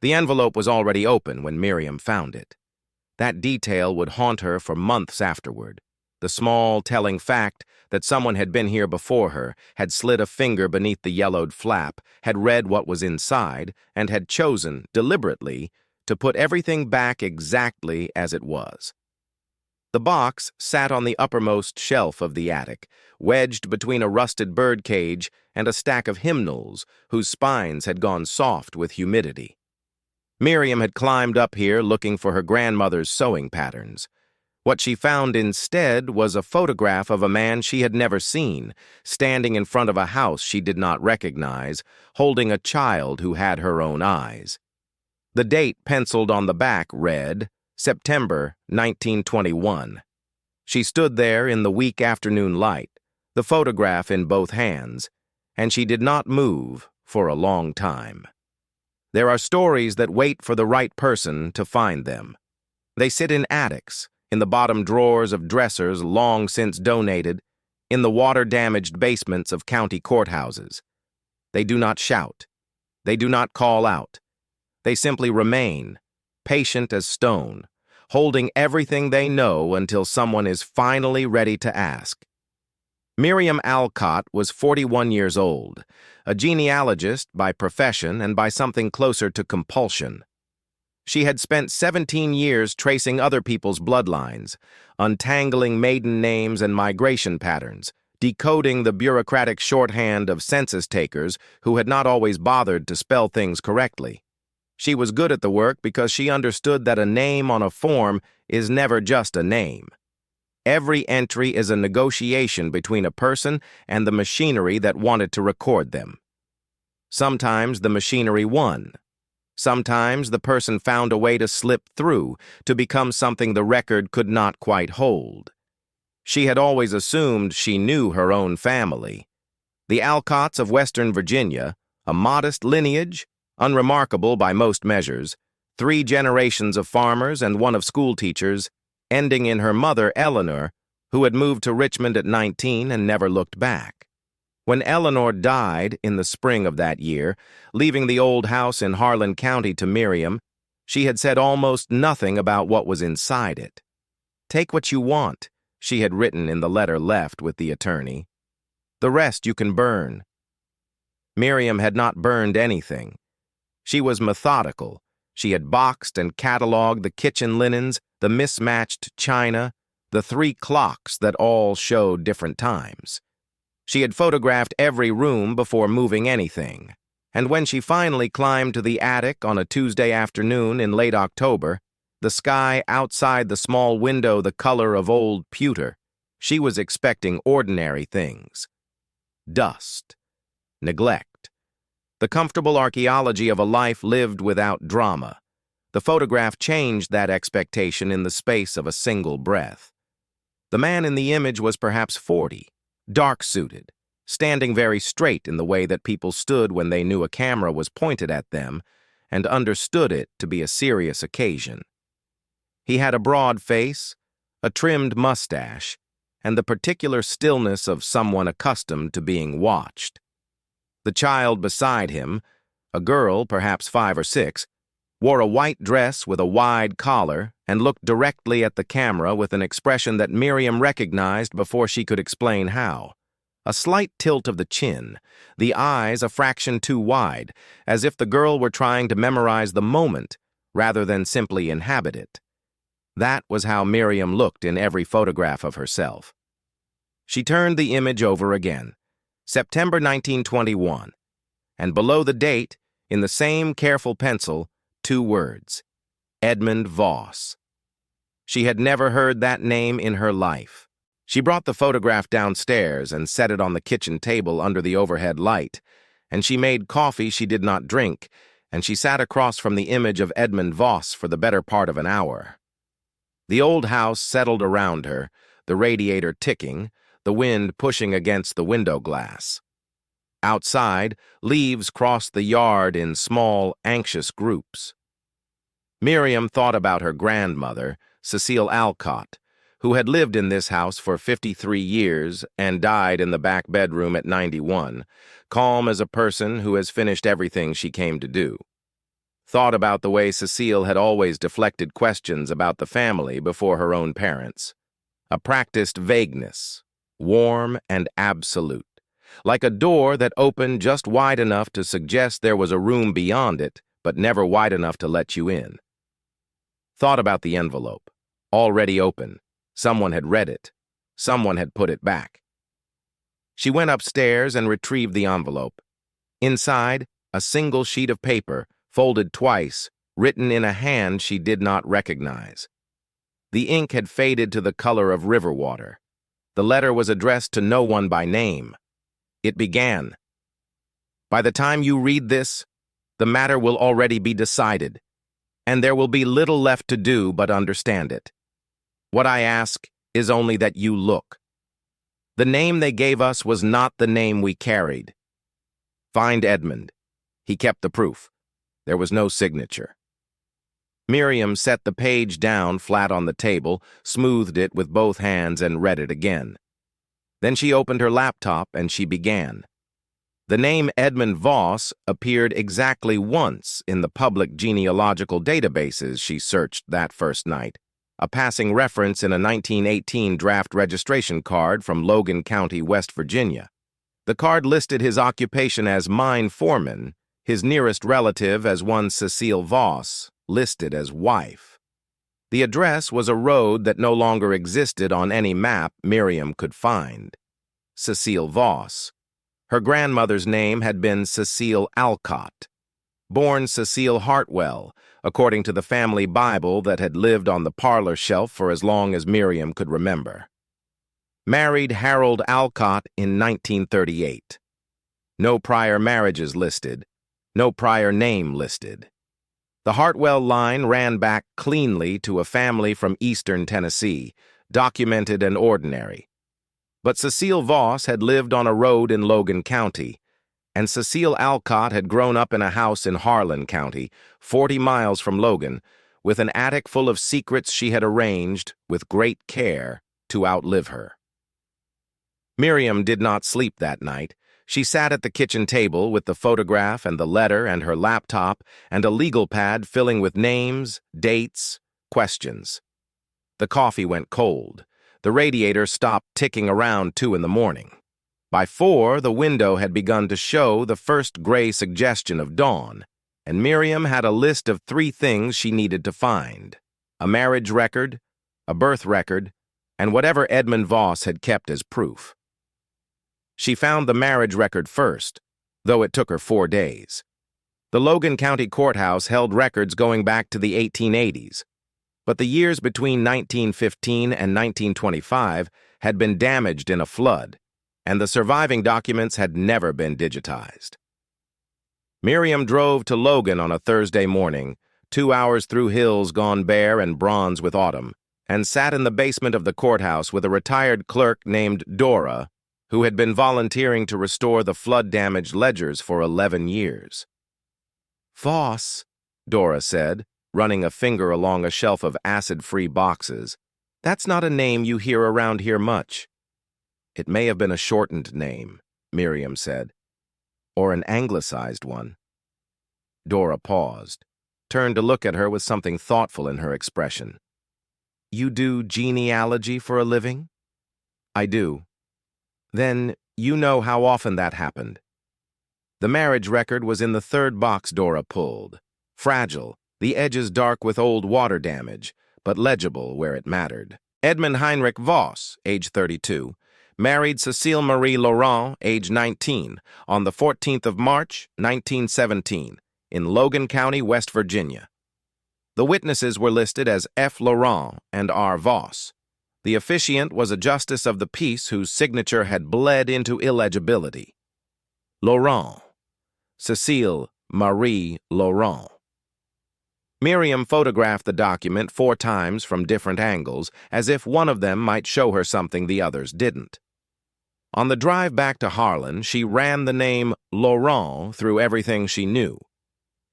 The envelope was already open when Miriam found it. That detail would haunt her for months afterward. The small, telling fact that someone had been here before her, had slid a finger beneath the yellowed flap, had read what was inside, and had chosen, deliberately, to put everything back exactly as it was. The box sat on the uppermost shelf of the attic, wedged between a rusted bird cage and a stack of hymnals whose spines had gone soft with humidity. Miriam had climbed up here looking for her grandmother's sewing patterns. What she found instead was a photograph of a man she had never seen, standing in front of a house she did not recognize, holding a child who had her own eyes. The date penciled on the back read, September 1921. She stood there in the weak afternoon light, the photograph in both hands, and she did not move for a long time. There are stories that wait for the right person to find them. They sit in attics, in the bottom drawers of dressers long since donated, in the water-damaged basements of county courthouses. They do not shout. They do not call out. They simply remain, patient as stone, holding everything they know until someone is finally ready to ask. Miriam Alcott was 41 years old, a genealogist by profession and by something closer to compulsion. She had spent 17 years tracing other people's bloodlines, untangling maiden names and migration patterns, decoding the bureaucratic shorthand of census takers who had not always bothered to spell things correctly. She was good at the work because she understood that a name on a form is never just a name. Every entry is a negotiation between a person and the machinery that wanted to record them. Sometimes the machinery won. Sometimes the person found a way to slip through, to become something the record could not quite hold. She had always assumed she knew her own family. The Alcotts of Western Virginia, a modest lineage, unremarkable by most measures, 3 generations of farmers and 1 of schoolteachers, ending in her mother, Eleanor, who had moved to Richmond at 19 and never looked back. When Eleanor died in the spring of that year, leaving the old house in Harlan County to Miriam, she had said almost nothing about what was inside it. "Take what you want," she had written in the letter left with the attorney. "The rest you can burn." Miriam had not burned anything. She was methodical. She had boxed and cataloged the kitchen linens, the mismatched china, the 3 clocks that all showed different times. She had photographed every room before moving anything, and when she finally climbed to the attic on a Tuesday afternoon in late October, the sky outside the small window the color of old pewter, she was expecting ordinary things. Dust, neglect, the comfortable archaeology of a life lived without drama. The photograph changed that expectation in the space of a single breath. The man in the image was perhaps 40, dark-suited, standing very straight in the way that people stood when they knew a camera was pointed at them and understood it to be a serious occasion. He had a broad face, a trimmed mustache, and the particular stillness of someone accustomed to being watched. The child beside him, a girl perhaps 5 or 6, wore a white dress with a wide collar and looked directly at the camera with an expression that Miriam recognized before she could explain how. A slight tilt of the chin, the eyes a fraction too wide, as if the girl were trying to memorize the moment rather than simply inhabit it. That was how Miriam looked in every photograph of herself. She turned the image over again, September 1921, and below the date, in the same careful pencil, 2 words, Edmund Voss. She had never heard that name in her life. She brought the photograph downstairs and set it on the kitchen table under the overhead light, and she made coffee she did not drink, and she sat across from the image of Edmund Voss for the better part of an hour. The old house settled around her, the radiator ticking, the wind pushing against the window glass. Outside, leaves crossed the yard in small, anxious groups. Miriam thought about her grandmother, Cecile Alcott, who had lived in this house for 53 years and died in the back bedroom at 91, calm as a person who has finished everything she came to do. thought about the way Cecile had always deflected questions about the family before her own parents. A practiced vagueness, warm and absolute, like a door that opened just wide enough to suggest there was a room beyond it, but never wide enough to let you in. Thought about the envelope, already open. Someone had read it. Someone had put it back. She went upstairs and retrieved the envelope. Inside, a single sheet of paper, folded twice, written in a hand she did not recognize. The ink had faded to the color of river water. The letter was addressed to no one by name. It began, "By the time you read this, the matter will already be decided, and there will be little left to do but understand it. What I ask is only that you look. The name they gave us was not the name we carried. Find Edmund. He kept the proof. There was no signature." Miriam set the page down flat on the table, smoothed it with both hands, and read it again. Then she opened her laptop and she began. The name Edmund Voss appeared exactly once in the public genealogical databases she searched that first night, a passing reference in a 1918 draft registration card from Logan County, West Virginia. The card listed his occupation as mine foreman, his nearest relative as one Cecile Voss, listed as wife. The address was a road that no longer existed on any map Miriam could find. Cecile Voss. Her grandmother's name had been Miriam Alcott. Born Cecile Hartwell, according to the family Bible that had lived on the parlor shelf for as long as Miriam could remember. Married Harold Alcott in 1938. No prior marriages listed. No prior name listed. The Hartwell line ran back cleanly to a family from eastern Tennessee, documented and ordinary. But Cecile Voss had lived on a road in Logan County, and Cecile Alcott had grown up in a house in Harlan County, 40 miles from Logan, with an attic full of secrets she had arranged, with great care, to outlive her. Miriam did not sleep that night. She sat at the kitchen table with the photograph and the letter and her laptop and a legal pad filling with names, dates, questions. The coffee went cold. The radiator stopped ticking around 2 in the morning. By 4, the window had begun to show the first gray suggestion of dawn, and Miriam had a list of 3 things she needed to find: a marriage record, a birth record, and whatever Edmund Voss had kept as proof. She found the marriage record first, though it took her 4 days. The Logan County Courthouse held records going back to the 1880s, but the years between 1915 and 1925 had been damaged in a flood, and the surviving documents had never been digitized. Miriam drove to Logan on a Thursday morning, 2 hours through hills gone bare and bronze with autumn, and sat in the basement of the courthouse with a retired clerk named Dora, who had been volunteering to restore the flood-damaged ledgers for 11 years. "Voss," Dora said, running a finger along a shelf of acid-free boxes, "that's not a name you hear around here much." "It may have been a shortened name," Miriam said, "or an anglicized one." Dora paused, turned to look at her with something thoughtful in her expression. "You do genealogy for a living?" "I do." "Then you know how often that happened." The marriage record was in the 3rd box Dora pulled. Fragile, the edges dark with old water damage, but legible where it mattered. Edmund Heinrich Voss, age 32, married Cecile Marie Laurent, age 19, on the 14th of March, 1917, in Logan County, West Virginia. The witnesses were listed as F. Laurent and R. Voss. The officiant was a justice of the peace whose signature had bled into illegibility. Laurent. Cecile Marie Laurent. Miriam photographed the document 4 times from different angles, as if one of them might show her something the others didn't. On the drive back to Harlan, she ran the name Laurent through everything she knew.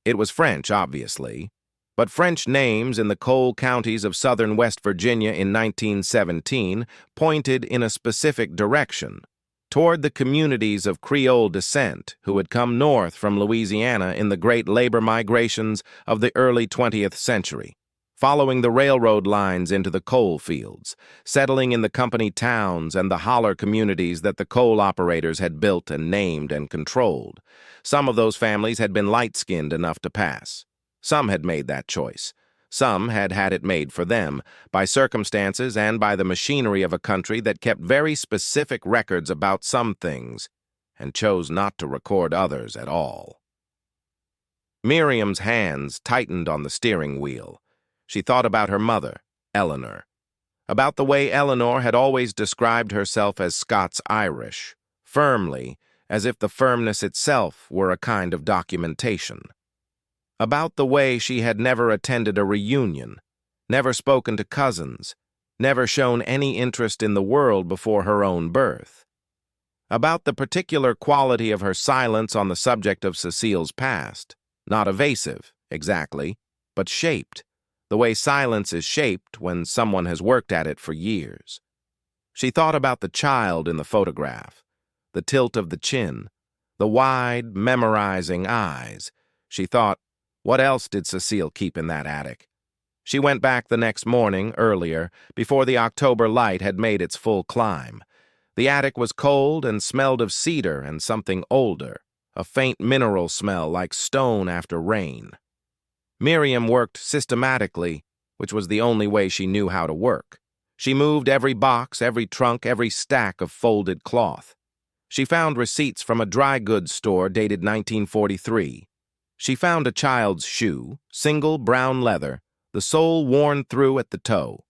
It was French, obviously, but French names in the coal counties of southern West Virginia in 1917 pointed in a specific direction: toward the communities of Creole descent who had come north from Louisiana in the great labor migrations of the early 20th century, following the railroad lines into the coal fields, settling in the company towns and the holler communities that the coal operators had built and named and controlled. Some of those families had been light-skinned enough to pass. Some had made that choice. Some had had it made for them, by circumstances and by the machinery of a country that kept very specific records about some things and chose not to record others at all. Miriam's hands tightened on the steering wheel. She thought about her mother, Eleanor, about the way Eleanor had always described herself as Scots-Irish, firmly, as if the firmness itself were a kind of documentation. About the way she had never attended a reunion, never spoken to cousins, never shown any interest in the world before her own birth. About the particular quality of her silence on the subject of Cecile's past, not evasive, exactly, but shaped, the way silence is shaped when someone has worked at it for years. She thought about the child in the photograph, the tilt of the chin, the wide, memorizing eyes. She thought, what else did Cecile keep in that attic? She went back the next morning, earlier, before the October light had made its full climb. The attic was cold and smelled of cedar and something older, a faint mineral smell like stone after rain. Miriam worked systematically, which was the only way she knew how to work. She moved every box, every trunk, every stack of folded cloth. She found receipts from a dry goods store dated 1943. She found a child's shoe, single brown leather, the sole worn through at the toe.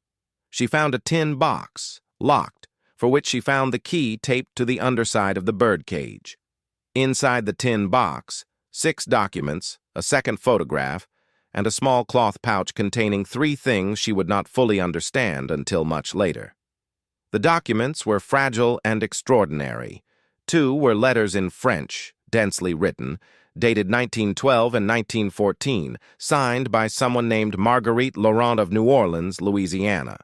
She found a tin box, locked, for which she found the key taped to the underside of the birdcage. Inside the tin box, 6 documents, a second photograph, and a small cloth pouch containing 3 things she would not fully understand until much later. The documents were fragile and extraordinary. 2 were letters in French, densely written, dated 1912 and 1914, signed by someone named Marguerite Laurent of New Orleans, Louisiana.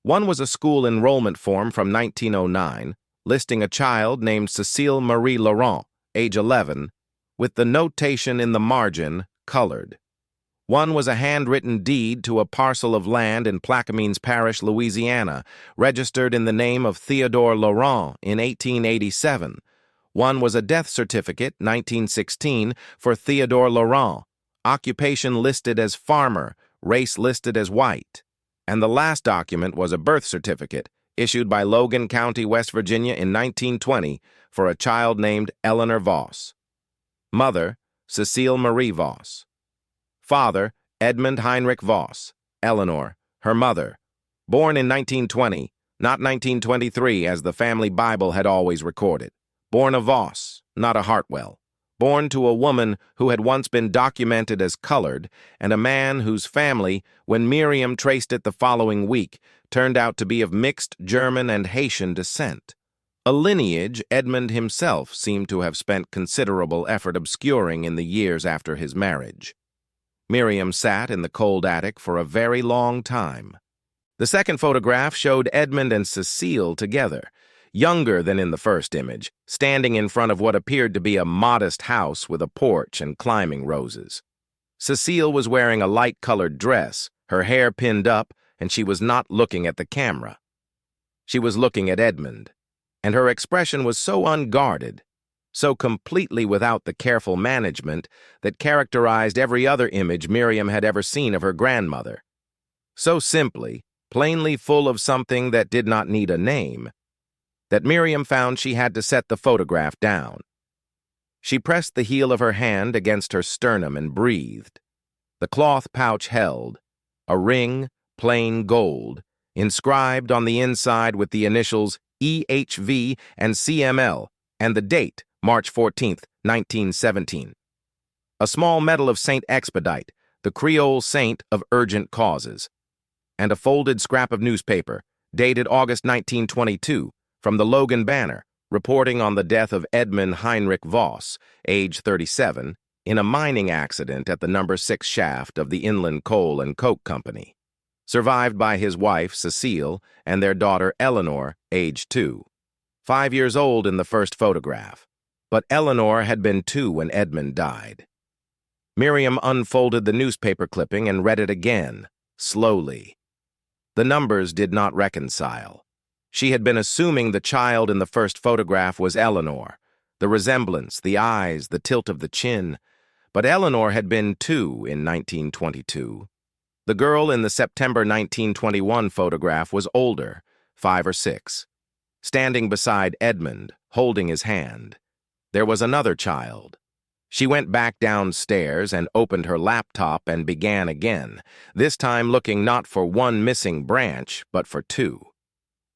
One was a school enrollment form from 1909, listing a child named Cecile Marie Laurent, age 11, with the notation in the margin, colored. One was a handwritten deed to a parcel of land in Plaquemines Parish, Louisiana, registered in the name of Theodore Laurent in 1887. One was a death certificate, 1916, for Theodore Laurent, occupation listed as farmer, race listed as white. And the last document was a birth certificate, issued by Logan County, West Virginia in 1920 for a child named Eleanor Voss. Mother, Cecile Marie Voss. Father, Edmund Heinrich Voss. Eleanor, her mother. Born in 1920, not 1923 as the family Bible had always recorded. Born a Voss, not a Hartwell. Born to a woman who had once been documented as colored, and a man whose family, when Miriam traced it the following week, turned out to be of mixed German and Haitian descent. A lineage Edmund himself seemed to have spent considerable effort obscuring in the years after his marriage. Miriam sat in the cold attic for a very long time. The second photograph showed Edmund and Cecile together, younger than in the first image, standing in front of what appeared to be a modest house with a porch and climbing roses. Cecile was wearing a light-colored dress, her hair pinned up, and she was not looking at the camera. She was looking at Edmund, and her expression was so unguarded, so completely without the careful management that characterized every other image Miriam had ever seen of her grandmother. So simply, plainly full of something that did not need a name, that Miriam found she had to set the photograph down. She pressed the heel of her hand against her sternum and breathed. The cloth pouch held a ring, plain gold, inscribed on the inside with the initials EHV and CML, and the date, March 14th, 1917. A small medal of Saint Expedite, the Creole saint of urgent causes, and a folded scrap of newspaper, dated August 1922, from the Logan Banner, reporting on the death of Edmund Heinrich Voss, age 37, in a mining accident at the No. 6 shaft of the Inland Coal and Coke Company, survived by his wife, Cecile, and their daughter, Eleanor, age 2. 5 years old in the first photograph, but Eleanor had been 2 when Edmund died. Miriam unfolded the newspaper clipping and read it again, slowly. The numbers did not reconcile. She had been assuming the child in the first photograph was Eleanor, the resemblance, the eyes, the tilt of the chin, but Eleanor had been 2 in 1922. The girl in the September 1921 photograph was older, 5 or 6, standing beside Edmund, holding his hand. There was another child. She went back downstairs and opened her laptop and began again, this time looking not for one missing branch, but for 2.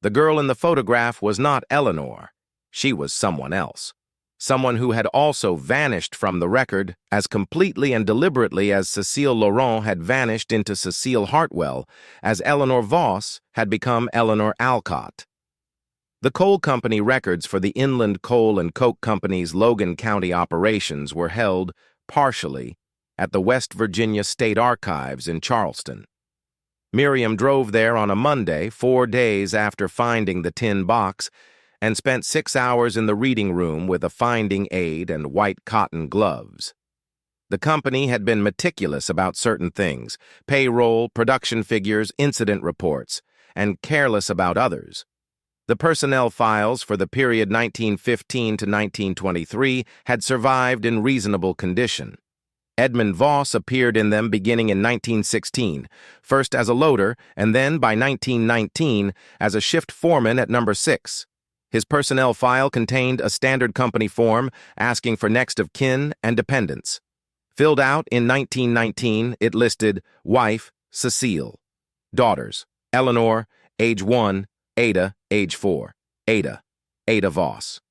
The girl in the photograph was not Eleanor. She was someone else. Someone who had also vanished from the record as completely and deliberately as Cecile Laurent had vanished into Cecile Hartwell, as Edmund Voss had become Miriam Alcott. The coal company records for the Inland Coal and Coke Company's Logan County operations were held, partially, at the West Virginia State Archives in Charleston. Miriam drove there on a Monday, 4 days after finding the tin box, and spent 6 hours in the reading room with a finding aid and white cotton gloves. The company had been meticulous about certain things, payroll, production figures, incident reports, and careless about others. The personnel files for the period 1915 to 1923 had survived in reasonable condition. Edmund Voss appeared in them beginning in 1916, first as a loader and then, by 1919, as a shift foreman at number 6. His personnel file contained a standard company form asking for next of kin and dependents. Filled out in 1919, it listed wife, Cecile. Daughters, Eleanor, age 1, Ada, age 4. Ada Voss.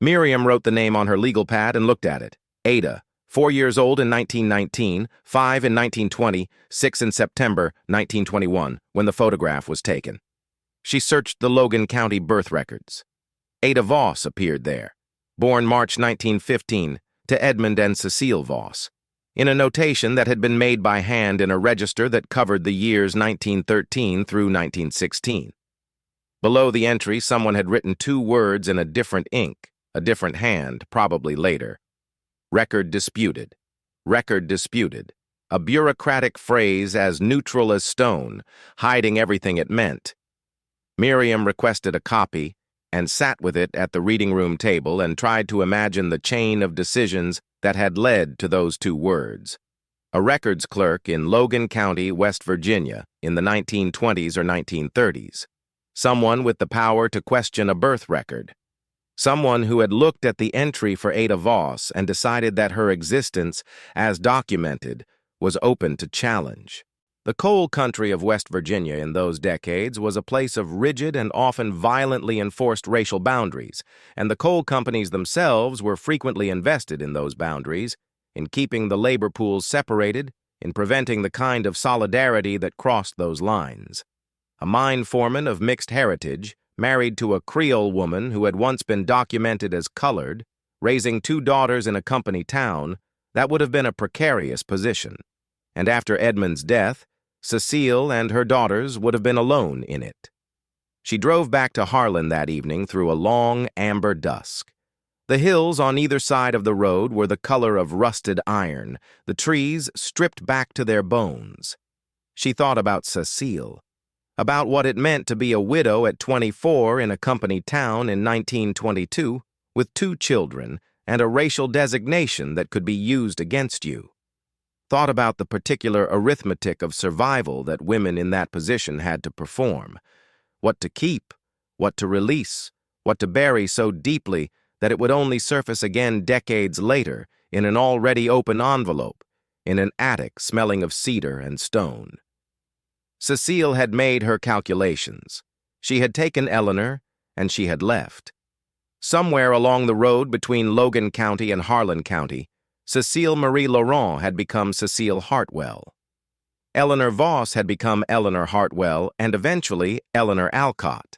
Miriam wrote the name on her legal pad and looked at it. Ada, 4 years old in 1919, 5 in 1920, 6 in September 1921, when the photograph was taken. She searched the Logan County birth records. Ada Voss appeared there, born March 1915 to Edmund and Cecile Voss, in a notation that had been made by hand in a register that covered the years 1913 through 1916. Below the entry, someone had written 2 words in a different ink, a different hand, probably later. Record disputed. Record disputed. A bureaucratic phrase as neutral as stone, hiding everything it meant. Miriam requested a copy and sat with it at the reading room table and tried to imagine the chain of decisions that had led to those 2 words. A records clerk in Logan County, West Virginia, in the 1920s or 1930s. Someone with the power to question a birth record. Someone who had looked at the entry for Ada Voss and decided that her existence, as documented, was open to challenge. The coal country of West Virginia in those decades was a place of rigid and often violently enforced racial boundaries, and the coal companies themselves were frequently invested in those boundaries, in keeping the labor pools separated, in preventing the kind of solidarity that crossed those lines. A mine foreman of mixed heritage, married to a Creole woman who had once been documented as colored, raising 2 daughters in a company town, that would have been a precarious position. And after Edmund's death, Cecile and her daughters would have been alone in it. She drove back to Harlan that evening through a long amber dusk. The hills on either side of the road were the color of rusted iron, the trees stripped back to their bones. She thought about Cecile, about what it meant to be a widow at 24 in a company town in 1922 with 2 children and a racial designation that could be used against you. Thought about the particular arithmetic of survival that women in that position had to perform. What to keep, what to release, what to bury so deeply that it would only surface again decades later in an already open envelope, in an attic smelling of cedar and stone. Cecile had made her calculations. She had taken Eleanor, and she had left. Somewhere along the road between Logan County and Harlan County, Cecile Marie Laurent had become Cecile Hartwell. Eleanor Voss had become Eleanor Hartwell and eventually Eleanor Alcott.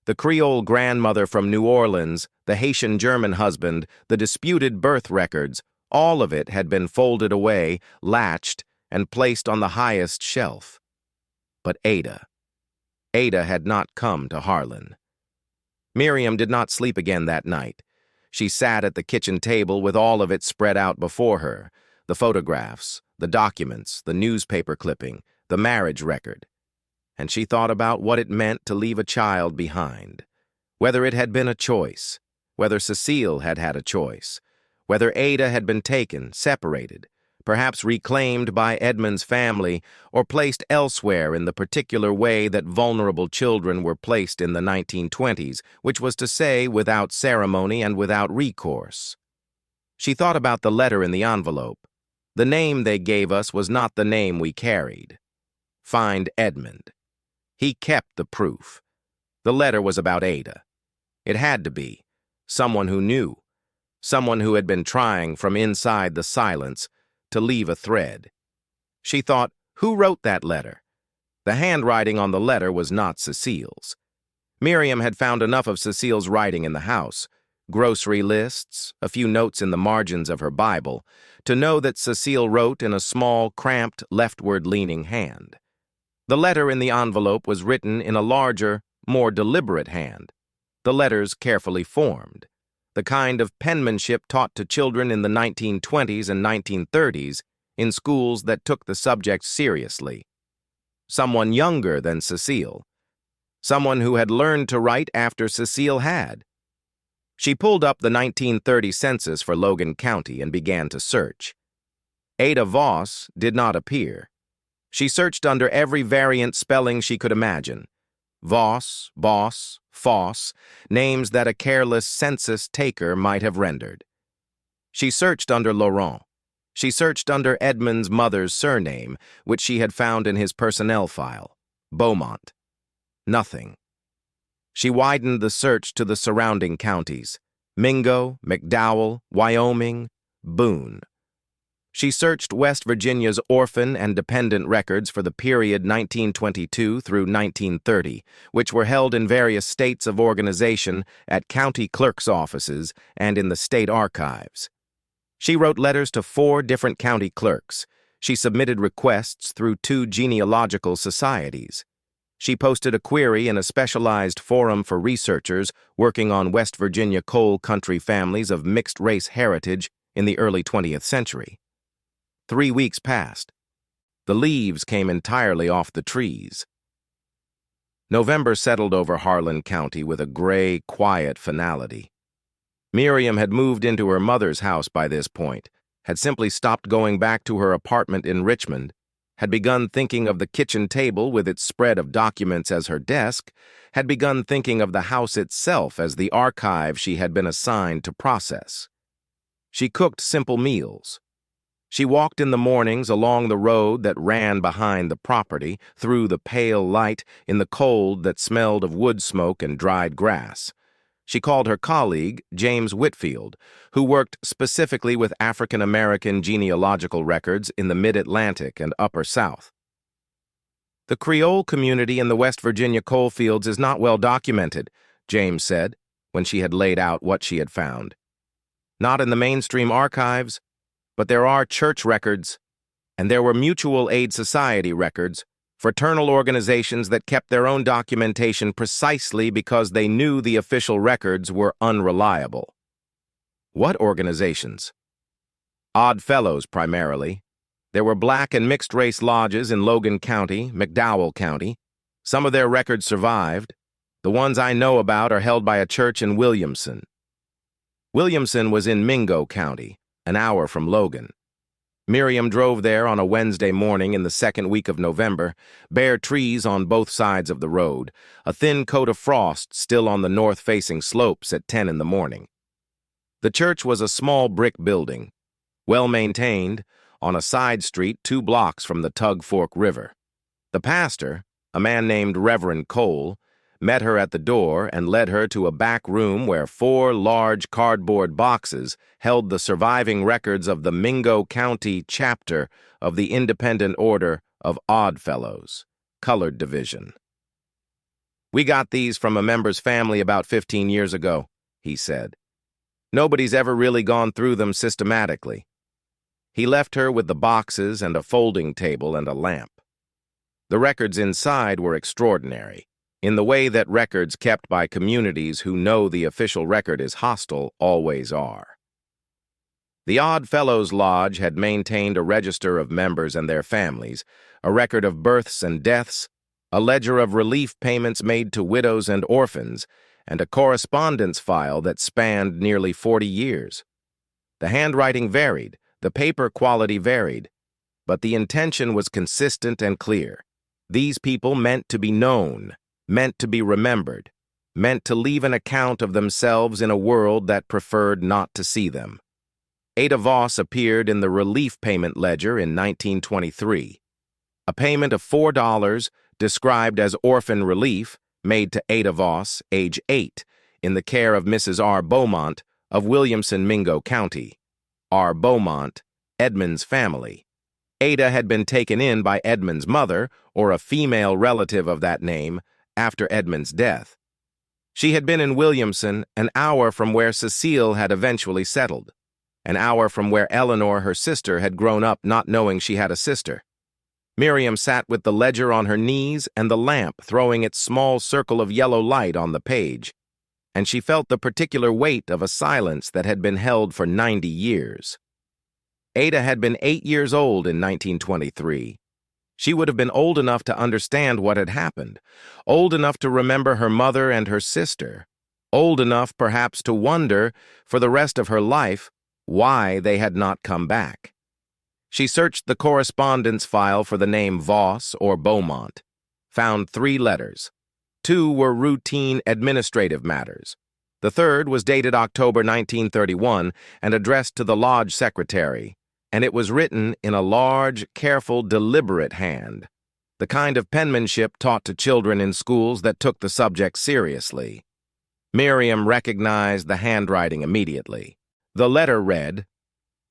The Creole grandmother from New Orleans, the Haitian-German husband, the disputed birth records, all of it had been folded away, latched, and placed on the highest shelf. But Ada had not come to Harlan. Miriam did not sleep again that night. She sat at the kitchen table with all of it spread out before her, the photographs, the documents, the newspaper clipping, the marriage record. And she thought about what it meant to leave a child behind. Whether it had been a choice, whether Cecile had had a choice, whether Ada had been taken, separated, perhaps reclaimed by Edmund's family or placed elsewhere in the particular way that vulnerable children were placed in the 1920s, which was to say, without ceremony and without recourse. She thought about the letter in the envelope. The name they gave us was not the name we carried. Find Edmund. He kept the proof. The letter was about Ada. It had to be. Someone who knew. Someone who had been trying from inside the silence to leave a thread. She thought, who wrote that letter? The handwriting on the letter was not Cecile's. Miriam had found enough of Cecile's writing in the house, grocery lists, a few notes in the margins of her Bible, to know that Cecile wrote in a small, cramped, leftward-leaning hand. The letter in the envelope was written in a larger, more deliberate hand, the letters carefully formed, the kind of penmanship taught to children in the 1920s and 1930s in schools that took the subject seriously. Someone younger than Cecile. Someone who had learned to write after Cecile had. She pulled up the 1930 census for Logan County and began to search. Ada Voss did not appear. She searched under every variant spelling she could imagine. Voss, Boss, Foss, names that a careless census taker might have rendered. She searched under Laurent. She searched under Edmund's mother's surname, which she had found in his personnel file, Beaumont. Nothing. She widened the search to the surrounding counties, Mingo, McDowell, Wyoming, Boone. She searched West Virginia's orphan and dependent records for the period 1922 through 1930, which were held in various states of organization at county clerk's offices and in the state archives. She wrote letters to 4 different county clerks. She submitted requests through 2 genealogical societies. She posted a query in a specialized forum for researchers working on West Virginia coal country families of mixed-race heritage in the early 20th century. 3 weeks passed. The leaves came entirely off the trees. November settled over Harlan County with a gray, quiet finality. Miriam had moved into her mother's house by this point, had simply stopped going back to her apartment in Richmond, had begun thinking of the kitchen table with its spread of documents as her desk, had begun thinking of the house itself as the archive she had been assigned to process. She cooked simple meals. She walked in the mornings along the road that ran behind the property, through the pale light, in the cold that smelled of wood smoke and dried grass. She called her colleague, James Whitfield, who worked specifically with African-American genealogical records in the Mid-Atlantic and Upper South. The Creole community in the West Virginia coalfields is not well documented, James said, when she had laid out what she had found. Not in the mainstream archives, but there are church records, and there were mutual aid society records, fraternal organizations that kept their own documentation precisely because they knew the official records were unreliable. What organizations? Odd Fellows, primarily. There were black and mixed-race lodges in Logan County, McDowell County. Some of their records survived. The ones I know about are held by a church in Williamson. Williamson was in Mingo County, an hour from Logan. Miriam drove there on a Wednesday morning in the second week of November, bare trees on both sides of the road, a thin coat of frost still on the north-facing slopes at 10 in the morning. The church was a small brick building, well-maintained, on a side street 2 blocks from the Tug Fork River. The pastor, a man named Reverend Cole, met her at the door and led her to a back room where 4 large cardboard boxes held the surviving records of the Mingo County chapter of the Independent Order of Odd Fellows, Colored Division. "We got these from a member's family about 15 years ago," he said. "Nobody's ever really gone through them systematically." He left her with the boxes and a folding table and a lamp. The records inside were extraordinary. in the way that records kept by communities who know the official record is hostile always are. The Odd Fellows Lodge had maintained a register of members and their families, a record of births and deaths, a ledger of relief payments made to widows and orphans, and a correspondence file that spanned nearly 40 years. The handwriting varied, the paper quality varied, but the intention was consistent and clear. These people meant to be known, meant to be remembered, meant to leave an account of themselves in a world that preferred not to see them. Ada Voss appeared in the relief payment ledger in 1923. A payment of $4, described as orphan relief, made to Ada Voss, age 8, in the care of Mrs. R. Beaumont of Williamson, Mingo County. R. Beaumont, Edmund's family. Ada had been taken in by Edmund's mother, or a female relative of that name, after Edmund's death. She had been in Williamson, an hour from where Cecile had eventually settled, an hour from where Eleanor, her sister, had grown up not knowing she had a sister. Miriam sat with the ledger on her knees and the lamp throwing its small circle of yellow light on the page, and she felt the particular weight of a silence that had been held for 90 years. Ada had been 8 years old in 1923. She would have been old enough to understand what had happened, old enough to remember her mother and her sister, old enough perhaps to wonder, for the rest of her life, why they had not come back. She searched the correspondence file for the name Voss or Beaumont, found 3 letters. 2 were routine administrative matters. The third was dated October 1931 and addressed to the lodge secretary, and it was written in a large, careful, deliberate hand, the kind of penmanship taught to children in schools that took the subject seriously. Miriam recognized the handwriting immediately. The letter read,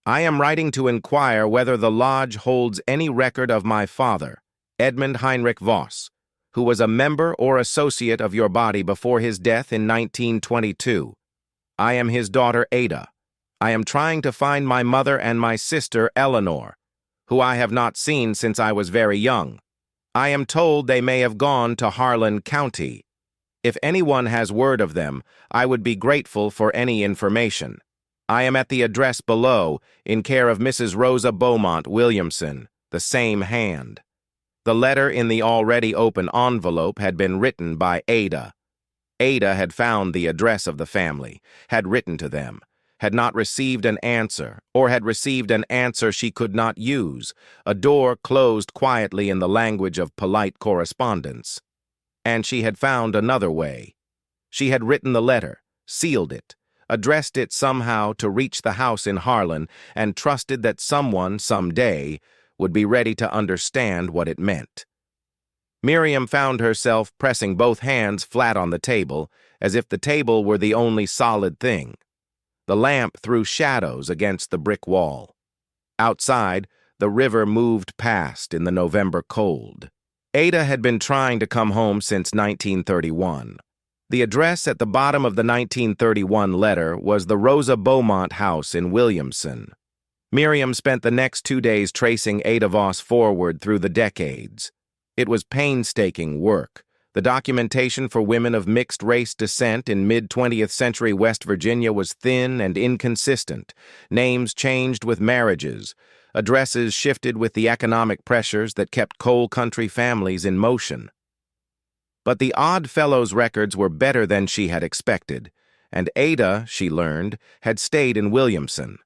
"I am writing to inquire whether the lodge holds any record of my father, Edmund Heinrich Voss, who was a member or associate of your body before his death in 1922. I am his daughter Ada. I am trying to find my mother and my sister Eleanor, who I have not seen since I was very young. I am told they may have gone to Harlan County. If anyone has word of them, I would be grateful for any information. I am at the address below, in care of Mrs. Rosa Beaumont, Williamson, the same hand." The letter in the already open envelope had been written by Ada. Ada had found the address of the family, had written to them, had not received an answer, or had received an answer she could not use, a door closed quietly in the language of polite correspondence. And she had found another way. She had written the letter, sealed it, addressed it somehow to reach the house in Harlan, and trusted that someone, someday, would be ready to understand what it meant. Miriam found herself pressing both hands flat on the table, as if the table were the only solid thing. The lamp threw shadows against the brick wall. Outside, the river moved past in the November cold. Ada had been trying to come home since 1931. The address at the bottom of the 1931 letter was the Rosa Beaumont house in Williamson. Miriam spent the next 2 days tracing Ada Voss forward through the decades. It was painstaking work. The documentation for women of mixed-race descent in mid-20th century West Virginia was thin and inconsistent. Names changed with marriages. Addresses shifted with the economic pressures that kept coal country families in motion. But the Odd Fellows records were better than she had expected, and Ada, she learned, had stayed in Williamson.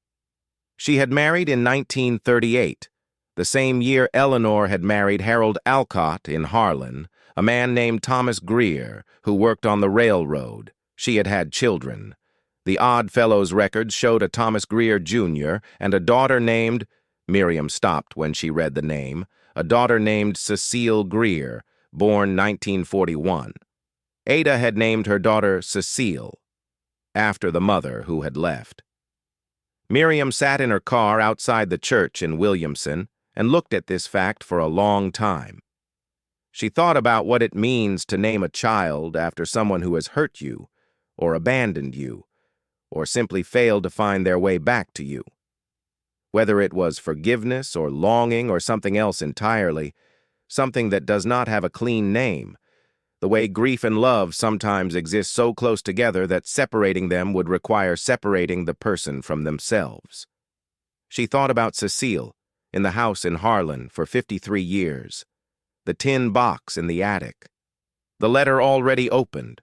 She had married in 1938, the same year Eleanor had married Harold Alcott in Harlan, a man named Thomas Greer, who worked on the railroad. She had had children. The Odd Fellows records showed a Thomas Greer Jr. and a daughter named, Miriam stopped when she read the name, a daughter named Cecile Greer, born 1941. Ada had named her daughter Cecile, after the mother who had left. Miriam sat in her car outside the church in Williamson and looked at this fact for a long time. She thought about what it means to name a child after someone who has hurt you, or abandoned you, or simply failed to find their way back to you. Whether it was forgiveness or longing or something else entirely, something that does not have a clean name, the way grief and love sometimes exist so close together that separating them would require separating the person from themselves. She thought about Cecile, in the house in Harlan for 53 years, the tin box in the attic, the letter already opened,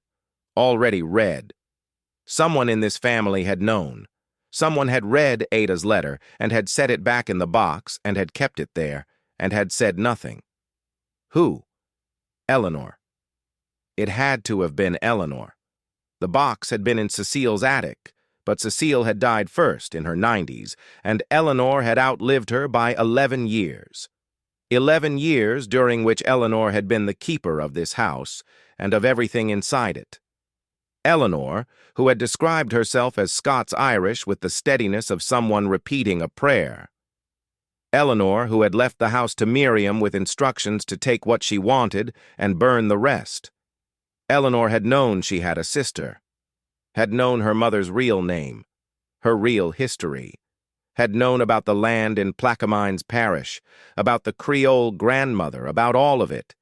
already read. Someone in this family had known. Someone had read Ada's letter and had set it back in the box and had kept it there and had said nothing. Who? Eleanor. It had to have been Eleanor. The box had been in Cecile's attic, but Cecile had died first in her 90s, and Eleanor had outlived her by 11 years. 11 years during which Eleanor had been the keeper of this house and of everything inside it. Eleanor, who had described herself as Scots-Irish with the steadiness of someone repeating a prayer. Eleanor, who had left the house to Miriam with instructions to take what she wanted and burn the rest. Eleanor had known she had a sister, had known her mother's real name, her real history, had known about the land in Plaquemines Parish, about the Creole grandmother, about all of it,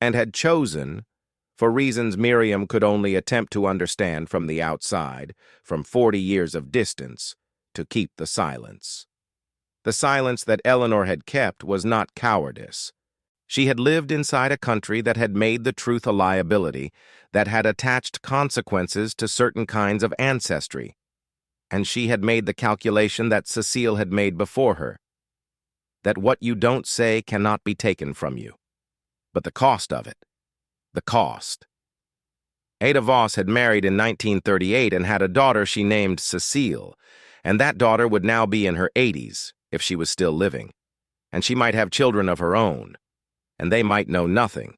and had chosen, for reasons Miriam could only attempt to understand from the outside, from 40 years of distance, to keep the silence. The silence that Eleanor had kept was not cowardice. She had lived inside a country that had made the truth a liability, that had attached consequences to certain kinds of ancestry, and she had made the calculation that Cecile had made before her, that what you don't say cannot be taken from you. But the cost of it. The cost. Ada Voss had married in 1938 and had a daughter she named Cecile, and that daughter would now be in her 80s, if she was still living, and she might have children of her own, and they might know nothing,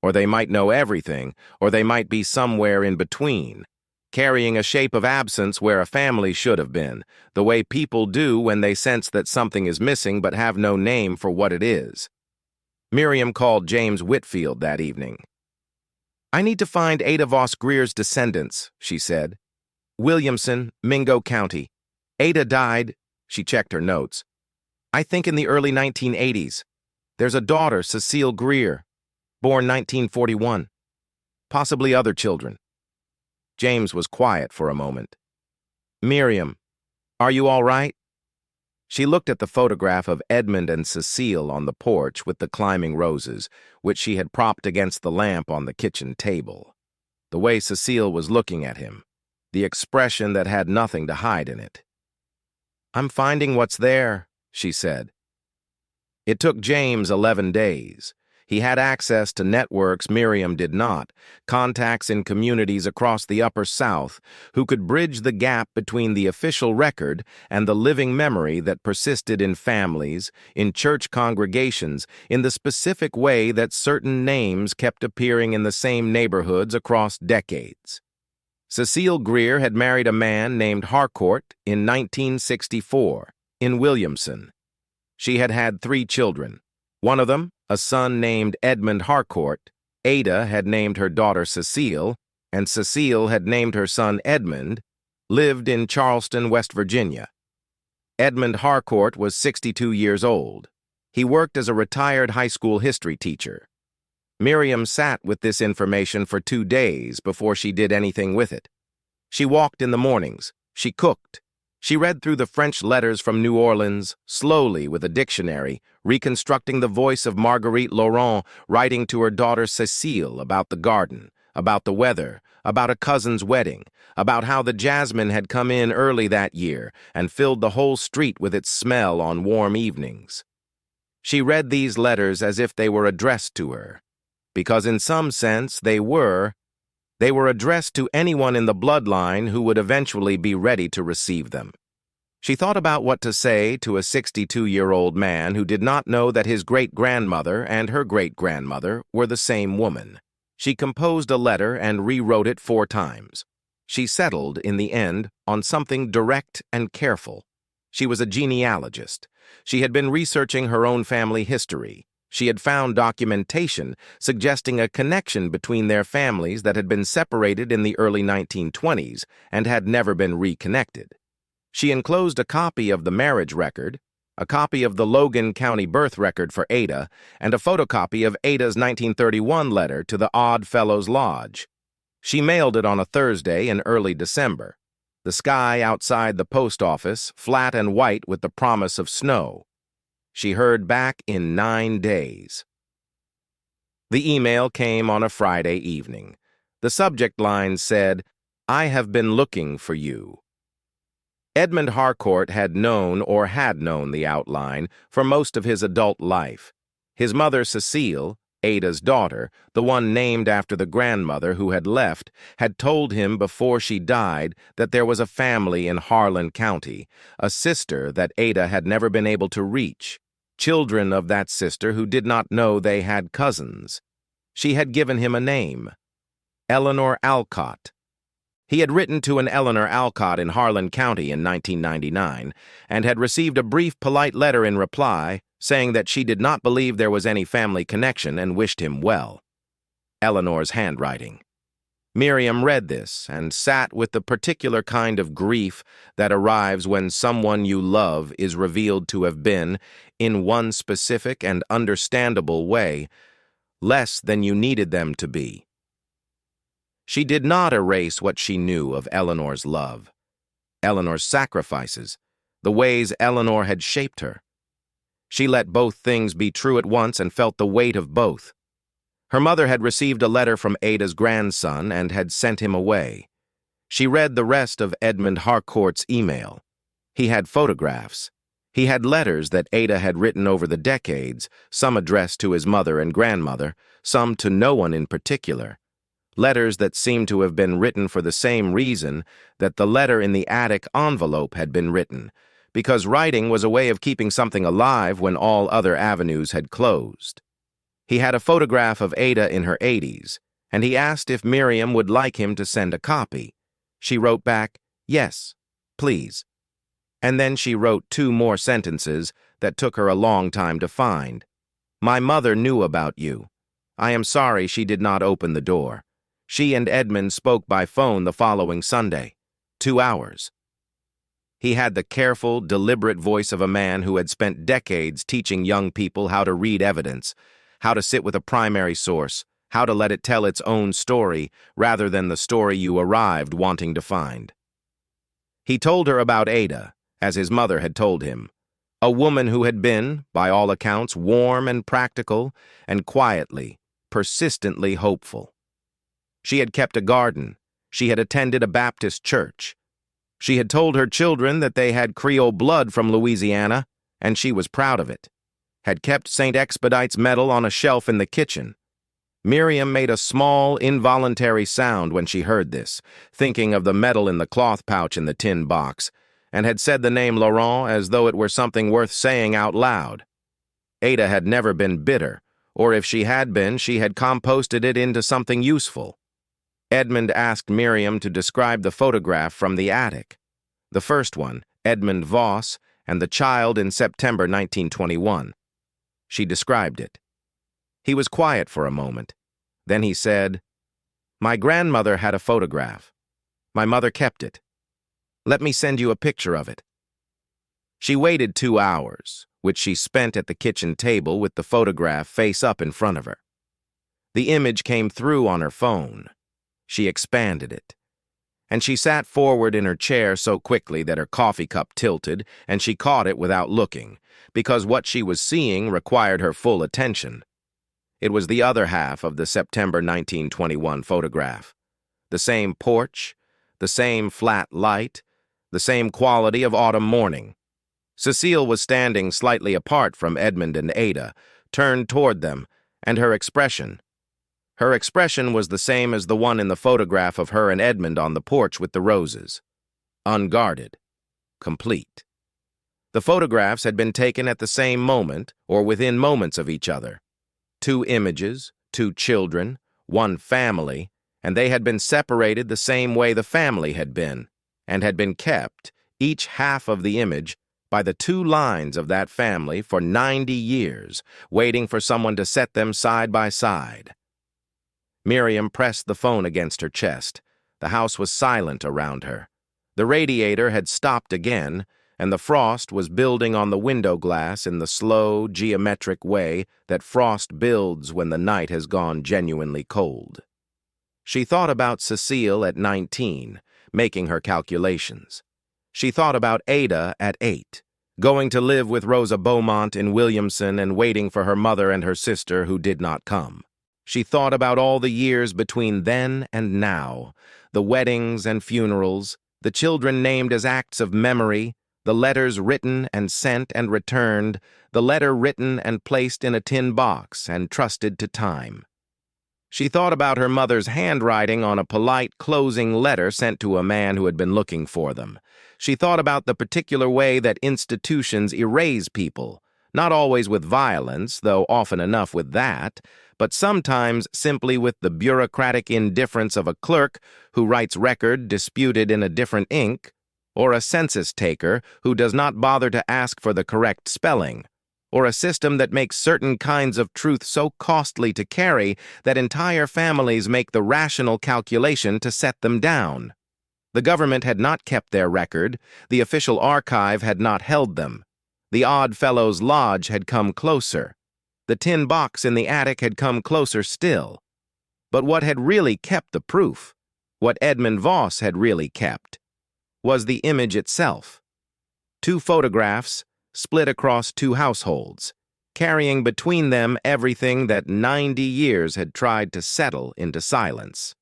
or they might know everything, or they might be somewhere in between, carrying a shape of absence where a family should have been, the way people do when they sense that something is missing but have no name for what it is. Miriam called James Whitfield that evening. "I need to find Ada Voss Greer's descendants," she said. "Williamson, Mingo County. Ada died," she checked her notes, "I think in the early 1980s. There's a daughter, Cecile Greer, born 1941. Possibly other children." James was quiet for a moment. "Miriam, are you all right?" She looked at the photograph of Edmund and Cecile on the porch with the climbing roses, which she had propped against the lamp on the kitchen table. The way Cecile was looking at him, the expression that had nothing to hide in it. "I'm finding what's there," she said. It took James 11 days. He had access to networks Miriam did not, contacts in communities across the Upper South who could bridge the gap between the official record and the living memory that persisted in families, in church congregations, in the specific way that certain names kept appearing in the same neighborhoods across decades. Cecile Greer had married a man named Harcourt in 1964, in Williamson. She had had 3 children. One of them, a son named Edmund Harcourt. Ada had named her daughter Cecile, and Cecile had named her son Edmund, lived in Charleston, West Virginia. Edmund Harcourt was 62 years old. He worked as a retired high school history teacher. Miriam sat with this information for 2 days before she did anything with it. She walked in the mornings. She cooked. She read through the French letters from New Orleans, slowly with a dictionary, reconstructing the voice of Marguerite Laurent writing to her daughter Cecile about the garden, about the weather, about a cousin's wedding, about how the jasmine had come in early that year and filled the whole street with its smell on warm evenings. She read these letters as if they were addressed to her, because in some sense they were addressed to anyone in the bloodline who would eventually be ready to receive them. She thought about what to say to a 62-year-old man who did not know that his great-grandmother and her great-grandmother were the same woman. She composed a letter and rewrote it 4 times. She settled, in the end, on something direct and careful. She was a genealogist. She had been researching her own family history. She had found documentation suggesting a connection between their families that had been separated in the early 1920s and had never been reconnected. She enclosed a copy of the marriage record, a copy of the Logan County birth record for Ada, and a photocopy of Ada's 1931 letter to the Odd Fellows Lodge. She mailed it on a Thursday in early December. The sky outside the post office, flat and white with the promise of snow. She heard back in 9 days. The email came on a Friday evening. The subject line said, "I have been looking for you." Edmund Harcourt had known the outline for most of his adult life. His mother, Cecile, Ada's daughter, the one named after the grandmother who had left, had told him before she died that there was a family in Harlan County, a sister that Ada had never been able to reach, children of that sister who did not know they had cousins. She had given him a name, Eleanor Alcott. He had written to an Eleanor Alcott in Harlan County in 1999 and had received a brief, polite letter in reply saying that she did not believe there was any family connection and wished him well. Eleanor's handwriting. Miriam read this and sat with the particular kind of grief that arrives when someone you love is revealed to have been, in one specific and understandable way, less than you needed them to be. She did not erase what she knew of Eleanor's love, Eleanor's sacrifices, the ways Eleanor had shaped her. She let both things be true at once and felt the weight of both. Her mother had received a letter from Ada's grandson and had sent him away. She read the rest of Edmund Harcourt's email. He had photographs. He had letters that Ada had written over the decades, some addressed to his mother and grandmother, some to no one in particular. Letters that seemed to have been written for the same reason that the letter in the attic envelope had been written, because writing was a way of keeping something alive when all other avenues had closed. He had a photograph of Ada in her 80s, and he asked if Miriam would like him to send a copy. She wrote back, "Yes, please." And then she wrote 2 more sentences that took her a long time to find. "My mother knew about you. I am sorry she did not open the door. She and Edmund spoke by phone the following Sunday. 2 hours. He had the careful, deliberate voice of a man who had spent decades teaching young people how to read evidence, how to sit with a primary source, how to let it tell its own story rather than the story you arrived wanting to find. He told her about Ada, as his mother had told him, a woman who had been, by all accounts, warm and practical and quietly, persistently hopeful. She had kept a garden. She had attended a Baptist church. She had told her children that they had Creole blood from Louisiana, and she was proud of it. Had kept St. Expedite's medal on a shelf in the kitchen. Miriam made a small, involuntary sound when she heard this, thinking of the medal in the cloth pouch in the tin box, and had said the name Laurent as though it were something worth saying out loud. Ada had never been bitter, or if she had been, she had composted it into something useful. Edmund asked Miriam to describe the photograph from the attic. The first one, Edmund Voss, and the child in September 1921. She described it. He was quiet for a moment. Then he said, "My grandmother had a photograph. My mother kept it. Let me send you a picture of it." She waited 2 hours, which she spent at the kitchen table with the photograph face up in front of her. The image came through on her phone. She expanded it. And she sat forward in her chair so quickly that her coffee cup tilted, and she caught it without looking, because what she was seeing required her full attention. It was the other half of the September 1921 photograph. The same porch, the same flat light, the same quality of autumn morning. Cecile was standing slightly apart from Edmund and Ada, turned toward them, and her expression was the same as the one in the photograph of her and Edmund on the porch with the roses. Unguarded. Complete. The photographs had been taken at the same moment or within moments of each other. 2 images, 2 children, 1 family, and they had been separated the same way the family had been, and had been kept, each half of the image, by the 2 lines of that family for 90 years, waiting for someone to set them side by side. Miriam pressed the phone against her chest. The house was silent around her. The radiator had stopped again, and the frost was building on the window glass in the slow, geometric way that frost builds when the night has gone genuinely cold. She thought about Cecile at 19, making her calculations. She thought about Ada at 8, going to live with Rosa Beaumont in Williamson and waiting for her mother and her sister who did not come. She thought about all the years between then and now, the weddings and funerals, the children named as acts of memory, the letters written and sent and returned, the letter written and placed in a tin box and trusted to time. She thought about her mother's handwriting on a polite closing letter sent to a man who had been looking for them. She thought about the particular way that institutions erase people, not always with violence, though often enough with that, but sometimes simply with the bureaucratic indifference of a clerk who writes record disputed in a different ink, or a census taker who does not bother to ask for the correct spelling, or a system that makes certain kinds of truth so costly to carry that entire families make the rational calculation to set them down. The government had not kept their record, the official archive had not held them. The Odd Fellows Lodge had come closer. The tin box in the attic had come closer still. But what had really kept the proof, what Edmund Voss had really kept, was the image itself. 2 photographs split across 2 households, carrying between them everything that 90 years had tried to settle into silence.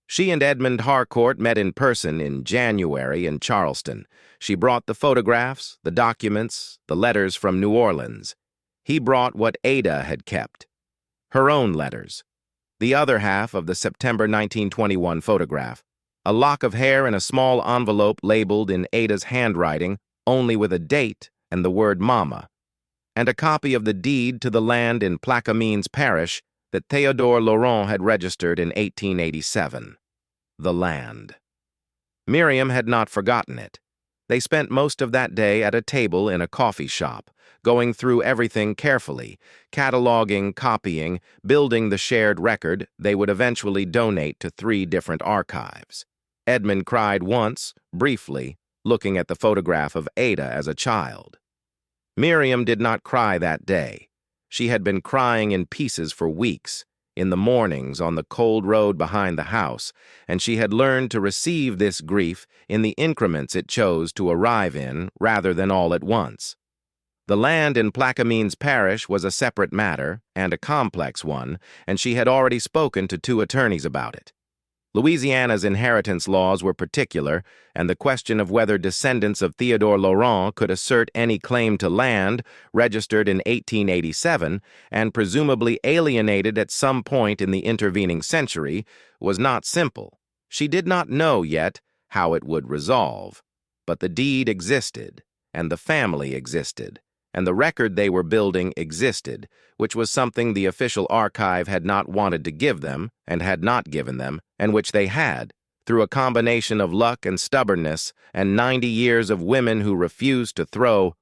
She and Edmund Harcourt met in person in January in Charleston. She brought the photographs, the documents, the letters from New Orleans. He brought what Ada had kept, her own letters. The other half of the September 1921 photograph, a lock of hair in a small envelope labeled in Ada's handwriting, only with a date and the word Mama, and a copy of the deed to the land in Plaquemines Parish that Théodore Laurent had registered in 1887. The land. Miriam had not forgotten it. They spent most of that day at a table in a coffee shop, going through everything carefully, cataloging, copying, building the shared record they would eventually donate to 3 different archives. Edmund cried once, briefly, looking at the photograph of Ada as a child. Miriam did not cry that day. She had been crying in pieces for weeks, in the mornings on the cold road behind the house, and she had learned to receive this grief in the increments it chose to arrive in rather than all at once. The land in Plaquemines Parish was a separate matter, and a complex one, and she had already spoken to 2 attorneys about it. Louisiana's inheritance laws were particular, and the question of whether descendants of Théodore Laurent could assert any claim to land registered in 1887 and presumably alienated at some point in the intervening century was not simple. She did not know yet how it would resolve, but the deed existed, and the family existed, and the record they were building existed, which was something the official archive had not wanted to give them, and had not given them, and which they had, through a combination of luck and stubbornness, and 90 years of women who refused to throw